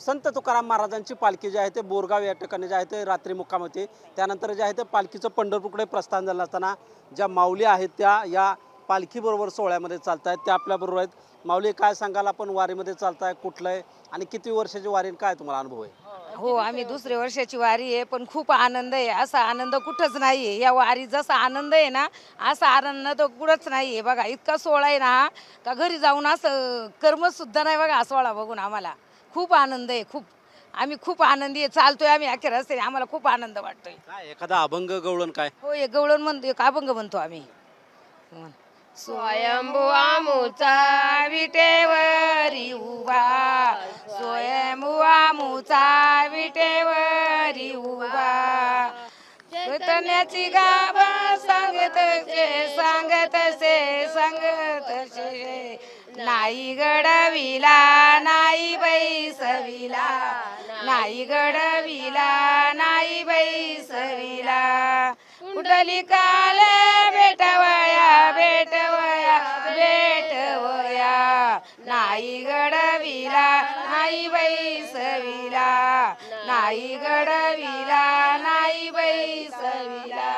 संत तुकाराम महाराजांची पालखी जी आहे ते बोरगाव या ठिकाणी जे आहे ते रात्री मुक्काम होती। त्यानंतर जे आहे ते पालखीचं पंढरपूरकडे प्रस्थान झालं असताना ज्या माऊली आहेत त्या या पालखीबरोबर सोहळ्यामध्ये चालत आहेत, त्या आपल्याबरोबर आहेत। माऊली, काय सांगाल, आपण वारीमध्ये चालताय, कुठलं आहे आणि किती वर्षाची वारी, काय तुम्हाला अनुभव आहे? हो, आम्ही दुसऱ्या वर्षाची वारी आहे, पण खूप आनंद आहे। असा आनंद कुठंच नाही आहे। या वारी जसा आनंद आहे ना, असा आनंद तर कुठंच नाही आहे। बघा, इतका सोहळा आहे ना का घरी जाऊन असं कर्मसुद्धा नाही बघा, सोहळा बघून आम्हाला खूप आनंद आहे। खूप आम्ही खूप आनंदी आहे, चालतोय आम्ही अखेर रस्त्याने, आम्हाला खूप आनंद वाटतोय। काय एखादा अभंग गवळण काय? हो, एक गवळण म्हणतो, एक अभंग म्हणतो आम्ही। स्वयंभू आमुचा विटेवरी उभा, स्वयंभू आमुचा विटेवरी उभा, कीर्तनाची गाभा सांगतसे नाही गडविला नाही बैसविला, नाही गडविला नाही बैसविला, कुठली काल भेटवया भेटवया भेटवया, नाही गडविला नाही बैसविला, नाही गडविला नाही बैसविला।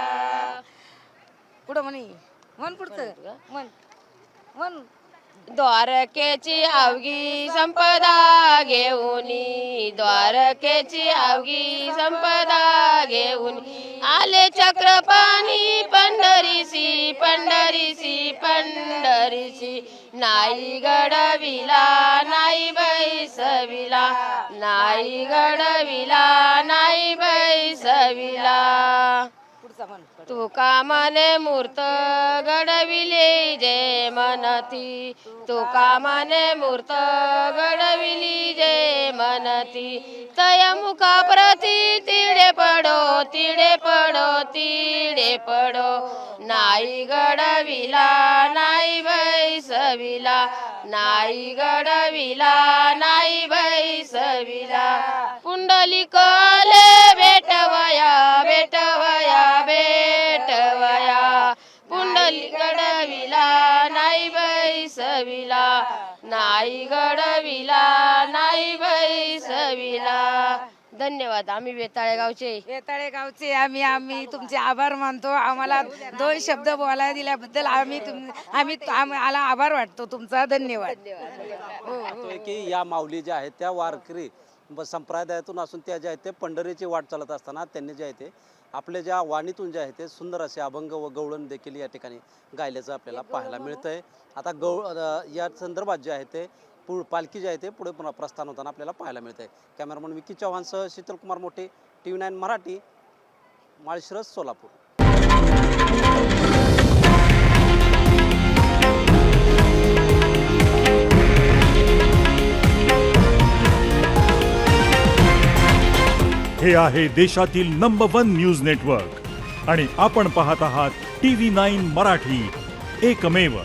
पुढं म्हण पुढचं म्हण। द्वारकेची अवघी संपदा घेऊनी, द्वारकेची अवघी संपदा घेऊनी, आले चक्रपाणी पंढरीसी पंढरीसी पंढरीसी, नाही गडविला नाही बैसविला, नाही गडविला नाही बैसविला। तुका मने मूर्त घडविली जे मनती, तुका मने मूर्त घडविली जे मनती, तय मुखा प्रती तिडे पडो तिडे पडो तिडे पडो, नाही गडविला नाही बैसविला, नाही गडविला नाही बैसविला, पुंडलिकाले भेटवया भेटवया भेटवया, पुंडलिक गडविला नाही बैसविला, नाही गडविला नाही बैसविला। धन्यवाद। आम्ही वेताळे गावचे आम्ही तुमचे आभार मानतो। आम्हाला 2 शब्द बोलायला दिल्याबद्दल आम्हाला आभार वाटतो तुमचा। धन्यवाद। पाहतोय की या माऊली ज्या आहेत त्या वारकरी संप्रदायातून असून त्या ज्या आहेत ते पंढरीची वाट चालत असताना त्यांनी जे आहे ते आपल्या ज्या वाणीतून जे आहे ते सुंदर असे अभंग व गवळण देखील या ठिकाणी गायल्याचं आपल्याला पाहायला मिळतंय। आता या संदर्भात जे आहे ते पालखी जी आहे ते पुढे पुन्हा प्रस्थान होताना आपल्याला पाहायला मिळतंय। कॅमेरामन विकी चव्हाणसह शीतल कुमार मोठे, TV9 मराठी, माळशिरस, सोलापूर। हे आहे देशातील नंबर 1 न्यूज नेटवर्क आणि आपण पाहत आहात TV9 मराठी, एकमेव।